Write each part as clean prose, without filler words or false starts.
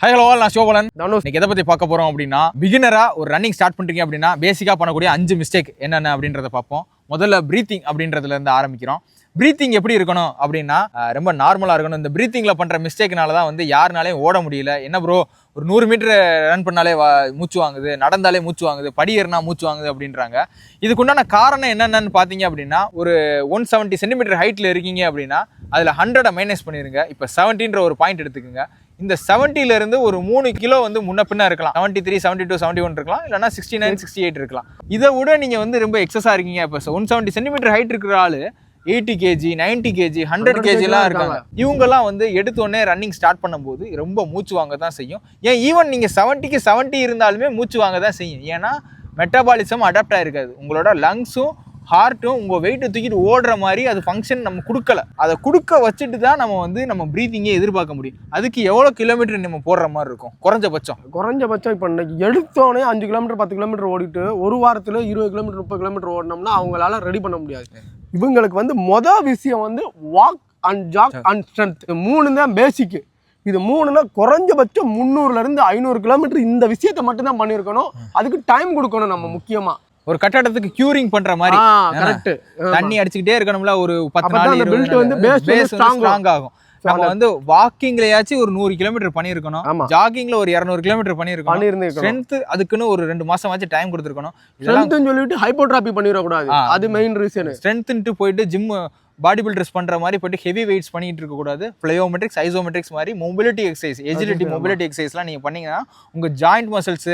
Hi hello நான் சிவபாலன். இன்னைக்கு எதை பத்தி பார்க்க போறோம் அப்படின்னா, பிகினரா ஒரு ரன்னிங் ஸ்டார்ட் பண்றீங்க அப்படின்னா பேசிக்கா பண்ணக்கூடிய 5 மிஸ்டேக் என்னென்ன அப்படின்றத பார்ப்போம். முதல்ல பிரீத்திங் அப்படின்றதுல இருந்து ஆரம்பிக்கிறோம். பிரீத்திங் எப்படி இருக்கணும் அப்படின்னா ரொம்ப நார்மலா இருக்கணும். இந்த பிரீத்திங்ல பண்ற மிஸ்டேக்னால தான் வந்து யாருனாலையும் ஓட முடியல. என்ன ப்ரோ ஒரு 100 மீட்டர் ரன் பண்ணாலே மூச்சு வாங்குது, நடந்தாலே மூச்சு வாங்குது, படி ஏறினா மூச்சு வாங்குது அப்படின்றாங்க. இதுக்குண்டான காரணம் என்னென்னு பார்த்தீங்க அப்படின்னா, ஒரு 170 சென்டிமீட்டர் ஹைட்ல இருக்கீங்க அப்படின்னா அதில் 100 மைனஸ் பண்ணிடுங்க. இப்போ 70ன்ற ஒரு பாயிண்ட் எடுத்துக்கோங்க. இந்த 70ல இருந்து ஒரு 3 கிலோ வந்து முன்ன பின்னா இருக்கலாம். 73, 72, 71 இருக்கலாம், இல்லைனா 69, 68 இருக்கலாம். இதை விட நீங்க வந்து ரொம்ப எக்ஸஸா இருக்கீங்க. இப்போ 170 சென்டிமீட்டர் ஹைட் இருக்கிற ஆளு 80 கேஜி, 90 கேஜி, 100 கேஜிலாம் இருக்காங்க. இவங்கெல்லாம் வந்து எடுத்தோடனே ரன்னிங் ஸ்டார்ட் பண்ணும்போது ரொம்ப மூச்சு வாங்க தான் செய்யும். ஏன் ஈவன் நீங்கள் 70க்கு 70 இருந்தாலுமே மூச்சு வாங்க தான் செய்யும். ஏன்னா மெட்டபாலிசம் அடாப்ட் ஆகிருக்காது. உங்களோட லங்ஸும் ஹார்ட்டும் உங்கள் வெயிட்டை தூக்கிட்டு ஓடுற மாதிரி அது ஃபங்க்ஷன் நம்ம கொடுக்கல. அதை கொடுக்க வச்சுட்டு தான் நம்ம வந்து நம்ம ப்ரீத்திங்கே எதிர்பார்க்க முடியும். அதுக்கு எவ்வளோ கிலோமீட்டர் நம்ம போடுற மாதிரி இருக்கும் குறைஞ்சபட்சம் இப்போ இன்னைக்கு எடுத்தோடனே 5 கிலோமீட்டர் 10 கிலோமீட்டர் ஓடிட்டு ஒரு வாரத்தில் 20 கிலோமீட்டர் 30 கிலோமீட்டர் ஓடினோம்னா அவங்களால ரெடி பண்ண முடியாது. இவங்களுக்கு வந்து மொதல் விஷயம் வந்து walk and jog and strength. 3 தான் பேசிக்கு. இது 3னா குறைஞ்சபட்சம் 300லேருந்து 500 கிலோமீட்டர் இந்த விஷயத்தை மட்டும்தான் பண்ணியிருக்கணும். அதுக்கு டைம் கொடுக்கணும். நம்ம முக்கியமாக ஒரு கட்டடத்துக்கு கியூரிங் பண்ற மாதிரி கரெக்ட் தண்ணி அடிச்சுக்கிட்டே இருக்கணும்ல. ஒரு 10 நாள் பில்ட் வந்து பேஸ் ஸ்ட்ராங் ஆகும். நம்ம வந்து வாக்கிங்லயாச்சும் ஒரு 100 கிலோமீட்டர் பண்ணிருக்கணும், ஜாகிங்ல ஒரு 200 கிலோமீட்டர் பண்ணிருக்கணும். ஸ்ட்ரென்த் அதுக்குன்னு ஒரு 2 மாசமாச்சும் டைம் கொடுத்துருக்கணும். ஸ்ட்ரென்த்னு சொல்லிட்டு ஹைப்போட்ராபி பண்ணிர கூடாது. அது மெயின் ரீசன். ஸ்ட்ரென்த்ன்ட்டு போயிட்டு ஜிம் பாடி பில்டர்ஸ் பண்ற மாதிரி போயிட்டு ஹெவி வெயிட்ஸ் பண்ணிட்டு இருக்க கூடாது. பிளயோமெட்ரிக்ஸ், ஐசோமெட்ரிக்ஸ் மாதிரி மொபிலிட்டி எக்ஸசைஸ், எஜிலிட்டி மொபிலிட்டி எக்ஸசைஸ்லாம் நீங்க பண்ணீங்கன்னா உங்க ஜாயிண்ட் மசில்ஸ்,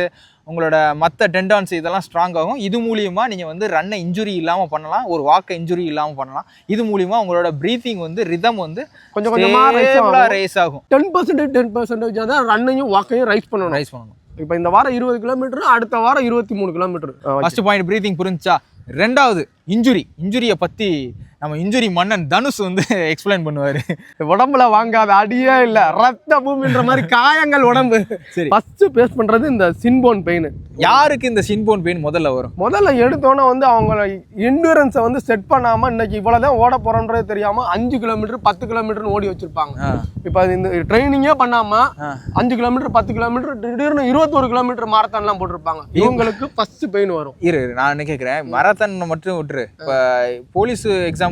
உங்களோட மற்ற டெண்டான்ஸ் இதெல்லாம் ஸ்ட்ராங் ஆகும். இது மூலியமா நீங்க வந்து ரன்னை இன்ஜுரி இல்லாமல் பண்ணலாம், ஒரு வாக்கை இன்ஜுரி இல்லாமல் பண்ணலாம். இது மூலியமா உங்களோட பிரீத்திங் வந்து ரிதம் வந்து கொஞ்சம் கொஞ்சமாக ரைஸ் ஆகும். 10% தான் ரன்னையும் வாக்கையும் ரைஸ் பண்ணணும். இப்போ இந்த வாரம் 20 கிலோமீட்டர், அடுத்த வாரம் 23 கிலோமீட்டர். ஃபர்ஸ்ட் பாயிண்ட் பிரீத்திங் புரிஞ்சா. ரெண்டாவது இன்ஜுரியை பத்தி நம்ம இன்ஜுரி மன்னன் தனுஷ் வந்து எக்ஸ்பிளைன் பண்ணுவாரு. உடம்புல வாங்காத அடியே இல்ல, ரத்த பூமின்ற மாதிரி காயங்கள் உடம்பு. சரி, ஃபர்ஸ்ட் பேஸ் பண்றது இந்த சின்போன் பெயின். யாருக்கு இந்த சின்போன் பெயின் முதல்ல எடுத்தோன்னே வந்து அவங்க எண்டூரன்ஸை வந்து செட் பண்ணாம இன்னைக்கு இவ்வளவுதான் ஓட போறோன்றது தெரியாம 5 கிலோமீட்டர் 10 கிலோமீட்டர் ஓடி வச்சிருப்பாங்க. இப்ப இந்த ட்ரைனிங்கே பண்ணாம 5 கிலோமீட்டர் 10 கிலோமீட்டர் திடீர்னு 21 கிலோமீட்டர் மாரத்தான் எல்லாம் போட்டிருப்பாங்க. இவங்களுக்கு ஃபர்ஸ்ட் பெயின் வரும். நான் என்ன கேட்கிறேன், மாரத்தான் மட்டும் விட்டுரு. இப்ப போலீஸ் எக்ஸாமுக்கு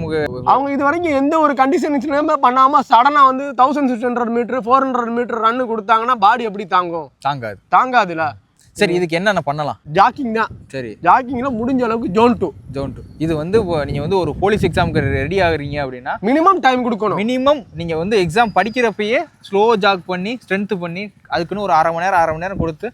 அவங்க இது வரைக்கும் எந்த ஒரு கண்டிஷன்ஸ்லயுமே பண்ணாம சடனா வந்து 1600 மீட்டர் 400 மீட்டர் ரன் கொடுத்தாங்கன்னா பாடி எப்படி தாங்கும்? தாங்காதுல. சரி, இதுக்கு என்னென்ன பண்ணலாம்? ஜாக்கிங் தான். சரி, ஜாக்கிங்ல முடிஞ்ச அளவுக்கு ஜோன் 2. இது வந்து நீங்க வந்து ஒரு போலீஸ் எக்ஸாமுக்கு ரெடி ஆகுறீங்க அப்படின்னா மினிமம் டைம் கொடுக்கணும். மினிமம் நீங்க வந்து எக்ஸாம் படிக்கிறப்பயே ஸ்லோ ஜாக் பண்ணி ஸ்ட்ரென்த் பண்ணி அதுக்குன்னு ஒரு அரை மணி நேரம் கொடுத்து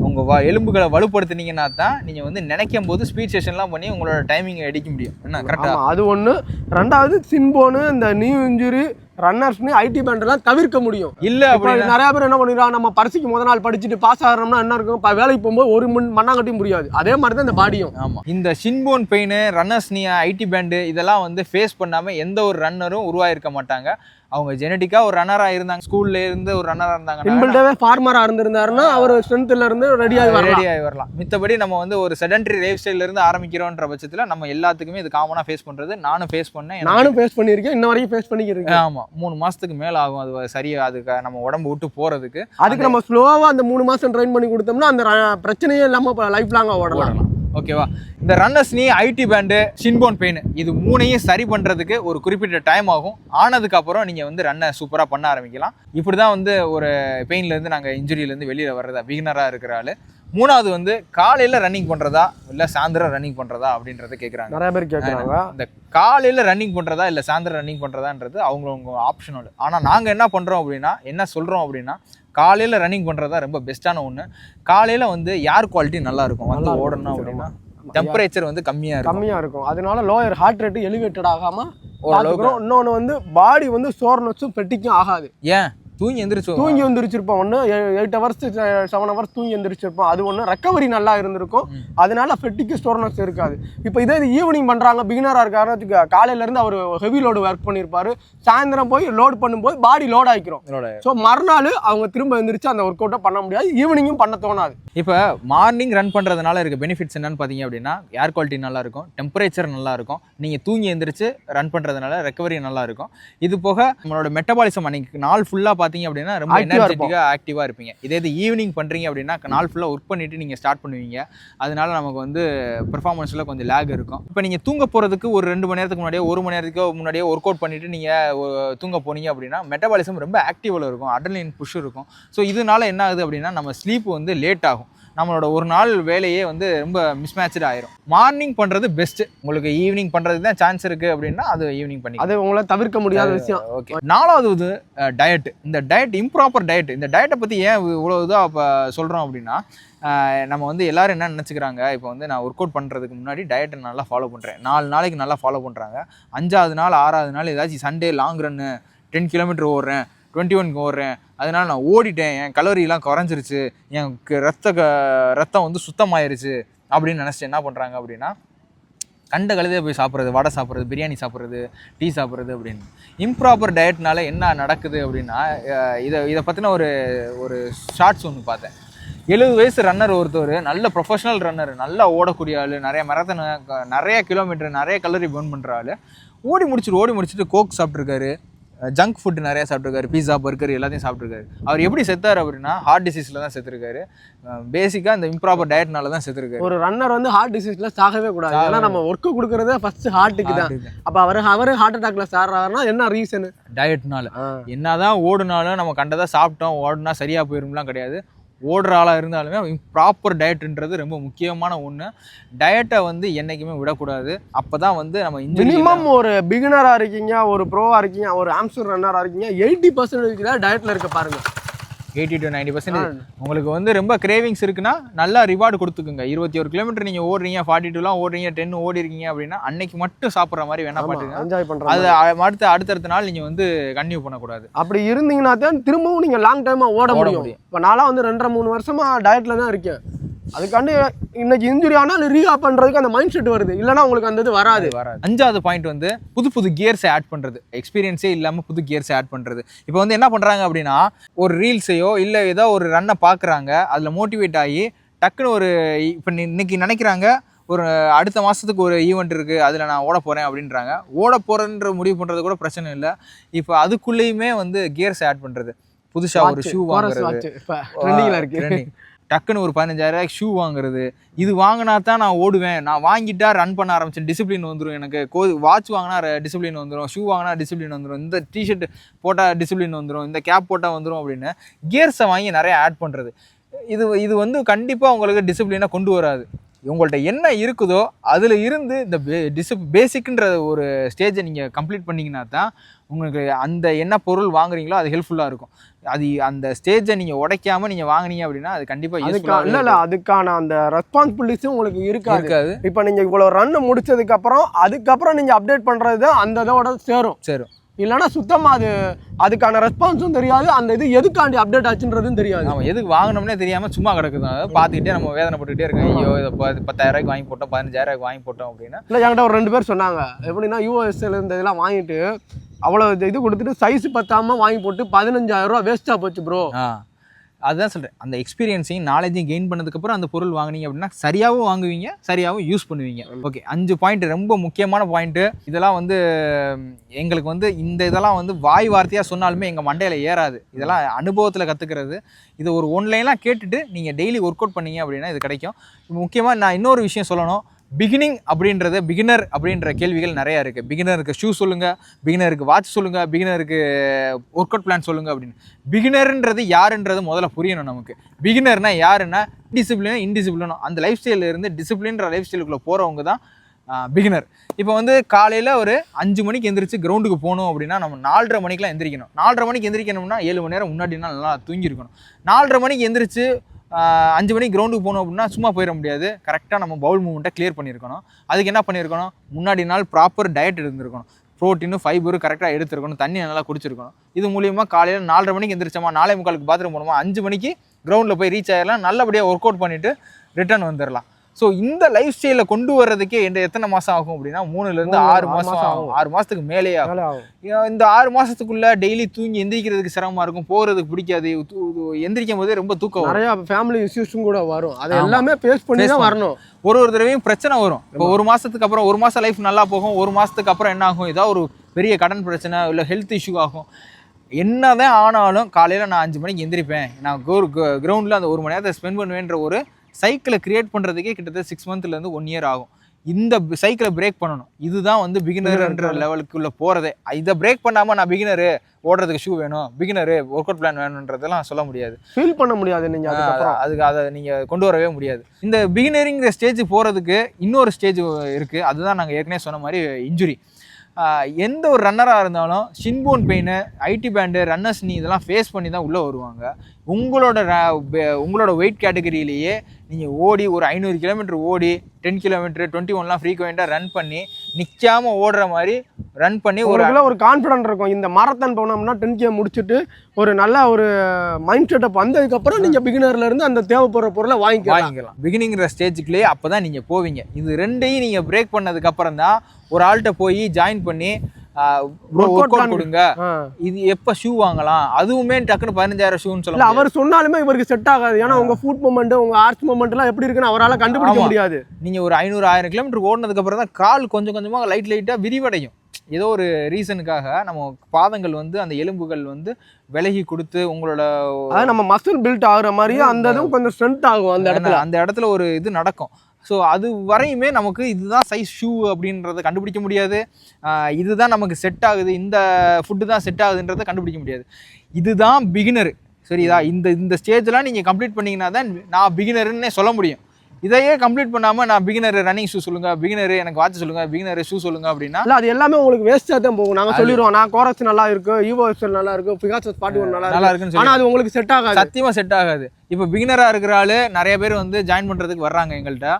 உங்க எலும்புகளை வலுப்படுத்தினீங்கன்னா தான் நீங்க வந்து நினைக்கும் போது ஸ்பீட் செஷன்லாம் பண்ணி உங்களோட டைமிங் அடிக்க முடியும். என்ன கரெக்டா? அது ஒண்ணு. ரெண்டாவது சின்போனு, இந்த நீ இன்ஜுரி, ரன்னர்ஸ்னு ஐடி பேண்ட் எல்லாம் தவிர்க்க முடியும். இல்ல அப்படி நிறைய பேர் என்ன பண்ணிடுறாங்க, நம்ம பரிசுக்கு முதல் நாள் படிச்சுட்டு பாஸ் ஆகிறோம்னா என்ன இருக்கும், வேலைக்கு போகும்போது ஒரு மண்ணாங்கட்டியும் புரியாது. அதே மாதிரி தான் இந்த பாடியும். ஆமா, இந்த சின்போன் பெயின், ரன்னர்ஸ் நீ, ஐடி பேண்டு இதெல்லாம் வந்து ஃபேஸ் பண்ணாம எந்த ஒரு ரன்னரும் உருவாயிருக்க மாட்டாங்க. அவங்க ஜெனட்டிக்கா ஒரு ரன்னரா இருந்தாங்க, ஸ்கூல்ல இருந்து ஒரு ரன்னரா இருந்தாங்க, இன்பில்டாவே ஃபார்மரா இருந்திருந்தாருன்னா அவர் ஸ்ட்ரென்த்ல இருந்து ரெடியாகி வரலாம். மித்தபடி நம்ம வந்து ஒரு செடன்டரி லைஃப் ஸ்டைல்ல இருந்து ஆரம்பிக்கிறோன்ற பட்சத்துல நம்ம எல்லாத்துக்குமே இது காமனா ஃபேஸ் பண்றது. நானும் ஃபேஸ் பண்ணியிருக்கேன், இன்ன வரைக்கும் ஃபேஸ் பண்ணிக்கிறேன். ஆமா, 3 மாசத்துக்கு மேல ஆகும் அது சரியா அதுக்கு நம்ம உடம்பு விட்டு போறதுக்கு. அதுக்கு நம்ம ஸ்லோவா அந்த 3 மாசம் ட்ரெயின் பண்ணி கொடுத்தோம்னா அந்த பிரச்சனையே இல்லாம லைஃப் லாங்கா ஓடலாம். ஓகேவா? இந்த ரன்னர்ஸ் நீ, ஐடி பேண்டு, சின்போன் பெயின் இது 3ஐயும் சரி பண்றதுக்கு ஒரு குறிப்பிட்ட டைம் ஆகும். ஆனதுக்கு அப்புறம் நீங்க வந்து ரன்னை சூப்பரா பண்ண ஆரம்பிக்கலாம். இப்படிதான் வந்து ஒரு பெயின்ல இருந்து நாங்க இன்ஜுரியில இருந்து வெளியில வர்றதா பிகினரா இருக்கிற ஆளு. மூணாவது வந்து காலையில ரன்னிங் பண்றதா இல்ல சாயந்தரம் ரன்னிங் பண்றதா அப்படின்றத கேட்கறாங்க. நிறைய பேர் கேட்கறாங்க. இந்த காலையில ரன்னிங் பண்றதா இல்ல சாயந்தரம் ரன்னிங் பண்றதான்றது அவங்கவுங்க ஆப்ஷனல். ஆனா நாங்க என்ன பண்றோம் அப்படின்னா, என்ன சொல்றோம் அப்படின்னா, காலையில ரன்னிங் பண்றதா ரொம்ப பெஸ்ட்டான ஒண்ணு. காலையில வந்து ஏர் குவாலிட்டி நல்லா இருக்கும். வந்து ஓடணும் அப்படின்னா டெம்பரேச்சர் வந்து கம்மியா இருக்கும். அதனால லோயர் ஹார்ட் ரேட் எலிவேட்டட் ஆகாம பாத்துக்கிறோம். இன்னொன்னு வந்து பாடி வந்து சோர்னஸும் பெட்டிக்கும் ஆகாது. ஏன் தூங்கி எந்திரிச்சிருப்போம். ஒன்று 8 hours 7 hours தூங்கி எந்திரிச்சிருப்போம். அது ஒன்று ரெக்கவரி நல்லா இருந்திருக்கும். அதனால ஃபெட்டிக்கு ஸ்டோர்னஸ் இருக்காது. இப்போ இதே ஈவினிங் பண்ணுறாங்க, பிகினராக இருக்காரு, காலையிலேருந்து அவர் ஹெவி லோடு ஒர்க் பண்ணியிருப்பாரு, சாயந்தரம் போய் லோட் பண்ணும்போது பாடி லோட் ஆகிக்கிறோம். ஸோ மறுநாள் அவங்க திரும்ப எந்திரிச்சு அந்த ஒர்க் அவுட்டை பண்ண முடியாது, ஈவினிங்கும் பண்ண தோணாது. இப்போ மார்னிங் ரன் பண்ணுறதுனால இருக்க பெனிஃபிட்ஸ் என்னன்னு பார்த்தீங்க அப்படின்னா, ஏர் குவாலிட்டி நல்லா இருக்கும், டெம்பரேச்சர் நல்லா இருக்கும், நீங்கள் தூங்கி எந்திரிச்சு ரன் பண்ணுறதுனால ரெக்கவரி நல்லா இருக்கும். இது போக நம்மளோட மெட்டபாலிசம் அன்னைக்கு நாள் ஃபுல்லாக பார்த்தீங்க அப்படின்னா ரொம்ப எனர்ஜெட்டிக்காக ஆக்டிவாக இருப்பீங்க. இதே இது ஈவினிங் பண்ணுறீங்க அப்படின்னா நாள் ஃபுல்லாக ஒர்க் பண்ணிவிட்டு நீங்கள் ஸ்டார்ட் பண்ணுவீங்க. அதனால நமக்கு வந்து பெர்ஃபார்மன்ஸில் கொஞ்சம் லேக் இருக்கும். இப்போ நீங்கள் தூங்க போகிறதுக்கு ஒரு 2 மணி நேரத்துக்கு முன்னாடியே 1 மணி நேரத்துக்கு முன்னாடியே ஒர்க் அவுட் பண்ணிவிட்டு நீங்கள் தூங்க போனீங்க அப்படின்னா மெட்டபாலிசம் ரொம்ப ஆக்டிவில் இருக்கும், அட்ரினலின் புஷ் இருக்கும். ஸோ இதனால என்ன ஆகுது அப்படின்னா நம்ம ஸ்லீப் வந்து லேட் ஆகும். நம்மளோட ஒரு நாள் வேலையே வந்து ரொம்ப மிஸ்மேட்ச்டு ஆயிரும். மார்னிங் பண்ணுறது பெஸ்ட்டு. உங்களுக்கு ஈவினிங் பண்ணுறதுக்கு தான் சான்ஸ் இருக்குது அப்படின்னா அது ஈவினிங் பண்ணி, அது உங்களால் தவிர்க்க முடியாத விஷயம். ஓகே. 4வது டயட். இந்த டயட் இம்ப்ராப்பர் டயட். இந்த டயட்டை பற்றி ஏன் இவ்வளோ இதாக இப்போ சொல்கிறோம் அப்படின்னா நம்ம வந்து எல்லோரும் என்ன நினச்சிக்கிறாங்க, இப்போ வந்து நான் ஒர்க் அவுட் பண்ணுறதுக்கு முன்னாடி டயட்டை நல்லா ஃபாலோ பண்ணுறேன், 4 நாளைக்கு நல்லா ஃபாலோ பண்ணுறாங்க. 5ஆவது நாள் 6ஆவது நாள் ஏதாச்சும் சண்டே லாங் ரன்னு 10 கிலோமீட்டர் ஓடுறேன், 21 ஓடுறேன், அதனால் நான் ஓடிட்டேன், என் கலோரியெலாம் குறைஞ்சிருச்சு, எனக்கு ரத்தம் வந்து சுத்தமாயிருச்சு அப்படின்னு நினச்சிட்டு என்ன பண்ணுறாங்க அப்படின்னா கண்ட கழுதே போய் சாப்பிட்றது, வடை சாப்பிட்றது, பிரியாணி சாப்பிட்றது, டீ சாப்பிட்றது அப்படின்னு. இம்ப்ராப்பர் டயட்னால என்ன நடக்குது அப்படின்னா இதை பற்றின ஒரு ஷார்ட்ஸ் ஒன்று பார்த்தேன். 70 வயசு ரன்னர் ஒருத்தர், நல்ல ப்ரொஃபஷனல் ரன்னர், நல்லா ஓடக்கூடிய ஆள், நிறைய மேரத்தான், நிறைய கிலோமீட்டர், நிறைய கலோரி பர்ன் பண்ணுற ஆள், ஓடி முடிச்சுட்டு கோக் சாப்பிட்ருக்காரு, ஜங்க் ஃபுட் நிறைய சாப்பிட்ருக்காரு, பீஸா பர்கர் எல்லாத்தையும் சாப்பிட்ருக்காரு. அவர் எப்படி செத்தார் அப்படின்னா ஹார்ட் டிசீஸில் தான் செத்துருக்காரு. பேசிக்காக இந்த இம்ப்ராப்பர் டயட்னால தான் செத்துருக்காரு. ஒரு ரன்னர் வந்து ஹார்ட் டிசீஸில் சாகவே கூடாது. ஏன்னா நம்ம ஒர்க்கு கொடுக்குறதே ஃபர்ஸ்ட் ஹார்ட்டுக்கு தான். அப்போ அவர் ஹார்ட் அட்டாக்ல சாடுறாருன்னா என்ன ரீசனு? டயட்னால. என்னதான் ஓடுனாலும் நம்ம கண்டதாக சாப்பிட்டோம் ஓடுனா சரியாக போயிரும்லாம் கிடையாது. ஓடுற ஆளாக இருந்தாலுமே ப்ராப்பர் டயட்ன்றது ரொம்ப முக்கியமான ஒன்று. டயட்டை வந்து என்றைக்குமே விடக்கூடாது. அப்போ தான் வந்து நம்ம மினிமம் ஒரு பிகினராக இருக்கீங்க, ஒரு ப்ரோவாக இருக்கீங்க, ஒரு ஆம்ஸ்டர் ரன்னராக இருக்கீங்க, 80% டயட்டில் இருக்க பாருங்கள். 80 to 90% உங்களுக்கு வந்து ரொம்ப கிரேவிங்ஸ் இருக்குன்னா நல்லா ரிவார்டு கொடுத்துக்குங்க. 21 கிலோமீட்டர் நீங்கள் ஓடுறீங்க, 42லாம் ஓடுறீங்க, 10 ஓடி இருக்கீங்க அப்படின்னா அன்னைக்கு மட்டும் சாப்பிட்ற மாதிரி வேணா பாட்டுங்க, என்ஜாய் பண்ணுறது. அது அடுத்தடுத்த நாள் நீங்கள் வந்து கன்டினியூ பண்ணக்கூடாது. அப்படி இருந்தீங்கன்னா தான் திரும்பவும் நீங்கள் லாங் டைமாக ஓட முடியும். இப்போ நான்லாம் வந்து 2.5-3 வருஷமாக டயட்டில் தான் இருக்கேன். அதுக்காண்டி இன்னைக்கு இன்ஜுரி ஆனால் ரீஹாப் பண்ணுறதுக்கு அந்த மைண்ட் செட் வருது, இல்லைனா உங்களுக்கு அந்த இது வராது. 5வது பாயிண்ட் வந்து புது கியர்ஸை ஆட் பண்ணுறது. எக்ஸ்பீரியன்ஸே இல்லாமல் புது கியர்ஸை ஆட் பண்ணுறது. இப்போ வந்து என்ன பண்ணுறாங்க அப்படின்னா ஒரு ரீல்ஸையோ இல்லை ஏதோ ஒரு ரன்னை பார்க்குறாங்க, அதில் மோட்டிவேட் ஆகி டக்குன்னு இப்போ இன்னைக்கு நினைக்கிறாங்க ஒரு அடுத்த மாதத்துக்கு ஒரு ஈவெண்ட் இருக்குது, அதில் நான் ஓட போகிறேன் அப்படின்றாங்க. ஓட போகிறேன்ற முடிவு பண்ணுறது கூட பிரச்சனை இல்லை. இப்போ அதுக்குள்ளேயுமே வந்து கியர்ஸை ஆட் பண்ணுறது. புதுசாக ஒரு ஷூ வாங்குறது, டக்குன்னு ஒரு 15,000 ஷூ வாங்குறது. இது வாங்கினா தான் நான் ஓடுவேன், நான் வாங்கிட்டா ரன் பண்ண ஆரம்பிச்சேன், டிசிப்ளின் வந்துடும் எனக்கு. வாட்ச் வாங்கினா டிசிப்ளின் வந்துடும், ஷூ வாங்கினா டிசிப்ளின் வந்துடும், இந்த டிஷர்ட் போட்டால் டிசிப்ளின் வந்துடும், இந்த கேப் போட்டால் வந்துடும் அப்படின்னு கியர்ஸை வாங்கி நிறைய ஆட் பண்ணுறது. இது வந்து கண்டிப்பாக உங்களுக்கு டிசிப்ளினை கொண்டு வராது. உங்கள்கிட்ட என்ன இருக்குதோ அதில் இருந்து இந்த பேசிக்ன்ற ஒரு ஸ்டேஜை நீங்கள் கம்ப்ளீட் பண்ணிங்கன்னா தான் உங்களுக்கு அந்த என்ன பொருள் வாங்குறீங்களோ அது ஹெல்ப்ஃபுல்லாக இருக்கும். அது அந்த ஸ்டேஜை நீங்கள் உடைக்காமல் நீங்கள் வாங்கினீங்க அப்படின்னா அது கண்டிப்பாக இல்லை அதுக்கான அந்த ரெஸ்பான்சிபிலிட்டிஸும் உங்களுக்கு இருக்காது. இப்போ நீங்கள் இவ்வளோ ரன் முடிச்சதுக்கப்புறம் அதுக்கப்புறம் நீங்கள் அப்டேட் பண்ணுறது அந்த இதோட சேரும். இல்லைன்னா சுத்தமாக அதுக்கான ரெஸ்பான்ஸும் தெரியாது, அந்த இது எதுக்காண்டி அப்டேட் ஆச்சுன்றதும் தெரியாது. நம்ம எதுக்கு வாங்கினோம்னே தெரியாமல் சும்மா கிடக்குது. அதை பார்த்துக்கிட்டே நம்ம வேதனைப்பட்டுக்கிட்டே இருக்கோம். ஐயோ இதை 10,000 வாங்கி போட்டோம், 15,000 வாங்கி போட்டோம் அப்படின்னா. இல்லை என்கிட்ட ஒரு 2 பேர் சொன்னாங்க, எப்படின்னா யூஎஸ்ஏல இந்த இதெல்லாம் வாங்கிட்டு அவ்வளோ இது கொடுத்துட்டு சைஸ் பத்தாமல் வாங்கி போட்டு 15,000 ரூபா வேஸ்ட்டாக போச்சு ப்ரோ. அதுதான் சொல்கிறேன், அந்த எக்ஸ்பீரியன்ஸையும் நாலேஜையும் கெயின் பண்ணதுக்கப்புறம் அந்த பொருள் வாங்கினீங்க அப்படின்னா சரியாகவும் வாங்குவீங்க, சரியாகவும் யூஸ் பண்ணுவீங்க. ஓகே, 5 பாயிண்ட் ரொம்ப முக்கியமான பாயிண்ட்டு. இதெல்லாம் வந்து எங்களுக்கு வந்து இதெல்லாம் வந்து வாய் வார்த்தையாக சொன்னாலுமே எங்கள் மண்டையில் ஏறாது. இதெல்லாம் அனுபவத்தில் கற்றுக்கிறது. இது ஒரு ஒன்லைன்லாம் கேட்டுட்டு நீங்கள் டெய்லி ஒர்க் அவுட் பண்ணீங்க அப்படின்னா இது கிடைக்கும். முக்கியமாக நான் இன்னொரு விஷயம் சொல்லணும். பிகினர் அப்படின்ற கேள்விகள் நிறையா இருக்குது. பிகினருக்கு ஷூ சொல்லுங்கள், பிகினருக்கு வாட்ச் சொல்லுங்கள், பிகினருக்கு ஒர்க் அவுட் பிளான் சொல்லுங்கள் அப்படின்னு. பிகினர்ன்றது யாருன்றது முதல்ல புரியணும் நமக்கு. பிகினர்னா யாருன்னா இன்டிசிப்ளினோ அந்த லைஃப் ஸ்டைலில் இருந்து டிசிப்ளின்ற லைஃப் ஸ்டைலுக்குள்ளே போகிறவங்க தான் பிகினர். இப்போ வந்து காலையில் ஒரு 5 மணிக்கு எந்திரிச்சு கிரவுண்டுக்கு போகணும் அப்படின்னா நம்ம 4:30 மணிக்கெலாம் எந்திரிக்கணும். 4:30 மணிக்கு எந்திரிக்கணும்னா 7 மணி நேரம் முன்னாடினா நல்லா தூங்கியிருக்கணும். 4:30 மணிக்கு எந்திரிச்சு 5 மணிக்கு கிரவுண்டுக்கு போகணும் அப்படின்னா சும்மா போயிட முடியாது. கரெக்டாக நம்ம பவுல் மூவ்மெண்ட்டை கிளியர் பண்ணியிருக்கணும். அதுக்கு என்ன பண்ணியிருக்கணும், முன்னாடி நாள் ப்ராப்பர் டயட் இருந்திருக்கணும், ப்ரோட்டீனு ஃபைபரும் கரெக்டாக எடுத்துருக்கணும், தண்ணி நல்லா குடிச்சிருக்கணும். இது மூலியமாக காலையில் 4:30 மணிக்கு எந்திரிச்சோமா, 4:45 பாத்ரூம் போனோமா, 5 மணிக்கு கிரவுண்டில் போய் ரீச் ஆகிடலாம், நல்லபடியாக ஒர்க் அவுட் பண்ணிவிட்டு ரிட்டர்ன் வந்துடலாம். ஸோ இந்த லைஃப் ஸ்டைலை கொண்டு வர்றதுக்கே எத்தனை மாதம் ஆகும் அப்படின்னா 3 to 6 மாதம் ஆகும். 6 மாதத்துக்கு மேலே ஆகும். இந்த 6 மாதத்துக்குள்ளே டெய்லி தூங்கி எந்திரிக்கிறதுக்கு சிரமமாக இருக்கும், போகிறதுக்கு பிடிக்காது, எந்திரிக்கும் போதே ரொம்ப தூக்கம், நிறையா ஃபேமிலி இஷ்யூஸும் கூட வரும். அது எல்லாமே ஃபேஸ் பண்ணி தான் வரணும். ஒரு தடவையும் பிரச்சனை வரும். இப்போ 1 மாதத்துக்கு அப்புறம் 1 மாதம் லைஃப் நல்லா போகும், 1 மாதத்துக்கு அப்புறம் என்ன ஆகும், ஏதாவது ஒரு பெரிய கடன் பிரச்சனை இல்லை ஹெல்த் இஷ்யூ ஆகும். என்னதான் ஆனாலும் காலையில் நான் 5 மணிக்கு எந்திரிப்பேன், நான் கிரவுண்டில் அந்த 1 மணி நேரத்தை ஸ்பெண்ட் பண்ணுவேன்ற ஒரு சைக்கிளை கிரியேட் பண்ணுறதுக்கே கிட்டத்தட்ட 6 மந்த்லேருந்து 1 இயர் ஆகும். இந்த சைக்கிளை பிரேக் பண்ணணும். இதுதான் வந்து பிகினர்ன்ற லெவலுக்குள்ளே போகிறதே. இதை பிரேக் பண்ணாமல் நான் பிகினரு ஓடுறதுக்கு ஷூ வேணும், பிகினரு ஒர்க் அவுட் பிளான் வேணுன்றதெல்லாம் சொல்ல முடியாது, ஃபீல் பண்ண முடியாது. நீங்கள் அதுக்கு அதை நீங்கள் கொண்டு வரவே முடியாது. இந்த பிகினரிங்கிற ஸ்டேஜ் போகிறதுக்கு இன்னொரு ஸ்டேஜ் இருக்குது. அதுதான் நாங்கள் ஏற்கனவே சொன்ன மாதிரி இன்ஜுரி. எந்த ஒரு ரன்னராக இருந்தாலும் ஷின்போன் பெயின், ஐடி பேண்டு, ரன்னர்ஸ் நீ இதெல்லாம் ஃபேஸ் பண்ணி தான் உள்ளே வருவாங்க. உங்களோட வெயிட் கேட்டகரியிலேயே நீங்கள் ஓடி ஒரு 500 கிலோமீட்டர் ஓடி 10 கிலோமீட்டர் 21லாம் ஃப்ரீக்வெண்ட்டாக ரன் பண்ணி நிற்காமல் ஓடுற மாதிரி ரன் பண்ணி ஒரு கான்ஃபிடென்ட் இருக்கும். இந்த மாரத்தான் போனோம்னா 10K முடிச்சுட்டு ஒரு நல்ல ஒரு மைண்ட் செட்டப் வந்ததுக்கப்புறம் நீங்கள் பிகினர்லேருந்து அந்த தேவைப்படுற பொருளை வாங்கிக்கலாம். பிகினிங்கிற ஸ்டேஜுக்குள்ளேயே அப்போ தான் நீங்கள் போவீங்க. இது ரெண்டையும் நீங்கள் பிரேக் பண்ணதுக்கப்புறம் தான் ஒரு ஆள்கிட்ட போய் ஜாயின் பண்ணி ஒர்க் அவுட் கொடுங்க, இது எப்ப ஷூ வாங்கலாம், அதுவுமே டக்குன்னு 15,000 ஷூன்னு சொல்லலாம். அவர் சொன்னாலுமே இவருக்கு செட் ஆகாது. ஏன்னா உங்க ஃபுட் மூமெண்ட், உங்க ஆர்ச் மூமெண்ட் எல்லாம் எப்படி இருக்குன்னு அவரால் கண்டுபிடிக்க முடியாது. நீங்க ஒரு 500-1000 கிலோமீட்டர் ஓடினதுக்கு அப்புறம் தான் கால் கொஞ்சம் கொஞ்சமா லைட்டா விரிவடையும். ஏதோ ஒரு ரீசனுக்காக நம்ம பாதங்கள் வந்து அந்த எலும்புகள் வந்து விலகி கொடுத்து உங்களோட நம்ம மசில் பில்ட் ஆகுற மாதிரி அந்த இதுவும் கொஞ்சம் ஸ்ட்ரென்த் ஆகும் அந்த இடத்துல ஒரு இது நடக்கும். ஸோ அது வரையுமே நமக்கு இதுதான் சைஸ் ஷூ அப்படின்றத கண்டுபிடிக்க முடியாது. இதுதான் நமக்கு செட் ஆகுது, இந்த ஃபுட்டு தான் செட் ஆகுதுன்றதை கண்டுபிடிக்க முடியாது. இதுதான் பிகினரு. சரிதா? இந்த ஸ்டேஜ்லாம் நீங்கள் கம்ப்ளீட் பண்ணிங்கன்னா தான் நான் பிகினருன்னே சொல்ல முடியும். இதையே கம்ப்ளீட் பண்ணாமல் நான் பிகினர் ரன்னிங் ஷூ சொல்லுங்க, பிகினர் எனக்கு வாட்ச் சொல்லுங்க, பிகினர் ஷூ சொல்லுங்க அப்படின்னா அது எல்லாமே உங்களுக்கு வேஸ்ட்டாக தான் போகும். நாங்கள் சொல்லிடுவோம், நான் கோரக்ஸ் நல்லா இருக்கு, ஈவோஎஸ்எல் நல்லா இருக்கு, பிகாசஸ் 41 நல்லா இருக்குன்னு. ஆனால் அது உங்களுக்கு செட் ஆகாது, சத்தியமாக செட் ஆகாது. இப்போ பிகினராக இருக்கிற ஆள் நிறைய பேர் வந்து ஜாயின் பண்ணுறதுக்கு வர்றாங்க எங்கள்கிட்ட.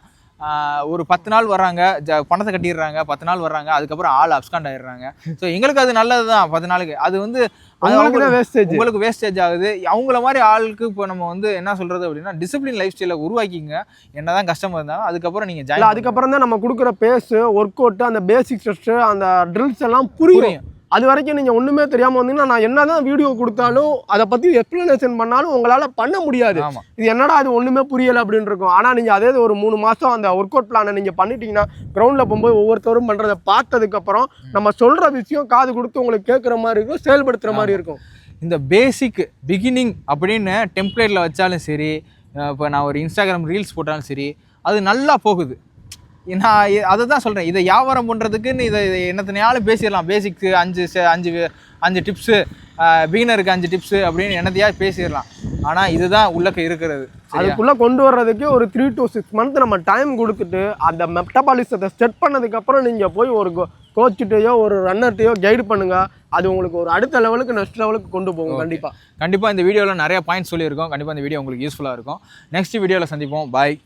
ஒரு 10 நாள் வர்றாங்க, பணத்தை கட்டிடுறாங்க, 10 நாள் வர்றாங்க, அதுக்கப்புறம் ஆள் அப்ஸ்காண்ட் ஆயிடுறாங்க. ஸோ எங்களுக்கு அது நல்லது தான் 10 நாளுக்கு. அது வந்து உங்களுக்கு வேஸ்டேஜ் ஆகுது. அவங்கள மாதிரி ஆளுக்கு இப்போ நம்ம வந்து என்ன சொல்றது அப்படின்னா, டிசிப்ளின் லைஃப் ஸ்டைலை உருவாக்கிங்க. என்னதான் கஷ்டமா இருந்தாலும் அதுக்கப்புறம் நீங்க ஜாயின், அதுக்கப்புறம் தான் நம்ம கொடுக்குற பேஸ், ஒர்க் அவுட், அந்த பேசிக் டெஸ்ட், அந்த ட்ரில்ஸ் எல்லாம் புரியும். அது வரைக்கும் நீங்கள் ஒன்றுமே தெரியாமல் வந்தீங்கன்னா நான் என்ன தான் வீடியோ கொடுத்தாலும் அதை பற்றி எக்ஸ்பிளனேஷன் பண்ணாலும் உங்களால் பண்ண முடியாது. இது என்னடா அது ஒன்றுமே புரியலை அப்படின்னு இருக்கும். ஆனால் நீங்கள் அதே ஒரு 3 மாதம் அந்த ஒர்க் அவுட் பிளானை நீங்கள் பண்ணிட்டீங்கன்னா கிரவுண்டில் போகும்போது ஒவ்வொருத்தரும் பண்ணுறதை பார்த்ததுக்கப்புறம் நம்ம சொல்கிற விஷயம் காது கொடுத்து உங்களுக்கு கேட்குற மாதிரி இருக்கும், செயல்படுத்துகிற மாதிரி இருக்கும். இந்த பேசிக் பிகினிங் அப்படின்னு டெம்ப்ளேட்டில் வச்சாலும் சரி, இப்போ நான் ஒரு இன்ஸ்டாகிராம் ரீல்ஸ் போட்டாலும் சரி, அது நல்லா போகுது. நான் அதை தான் சொல்கிறேன். இதை வியாபாரம் பண்ணுறதுக்குன்னு இதை என்னத்தனையாலும் பேசிடலாம். பேசிக்ஸு 5 டிப்ஸு, பிகினருக்கு 5 டிப்ஸு அப்படின்னு என்னத்தையாவது பேசிடலாம். ஆனால் இதுதான் உள்ளக்க இருக்கிறது. அதுக்குள்ளே கொண்டு வர்றதுக்கு ஒரு 3 to 6 months நம்ம டைம் கொடுத்துட்டு அந்த மெட்டபாலிசத்தை செட் பண்ணதுக்கப்புறம் நீங்கள் போய் ஒரு கோச்சுட்டையோ ஒரு ரன்னர்ட்டையோ கைடு பண்ணுங்கள். அது உங்களுக்கு ஒரு அடுத்த லெவலுக்கு, நெக்ஸ்ட் லெவலுக்கு கொண்டு போகும். கண்டிப்பாக இந்த வீடியோவில் நிறைய பாயிண்ட்ஸ் சொல்லியிருக்கோம். கண்டிப்பாக இந்த வீடியோ உங்களுக்கு யூஸ்ஃபுல்லாக இருக்கும். நெக்ஸ்ட் வீடியோவில் சந்திப்போம். பாய்.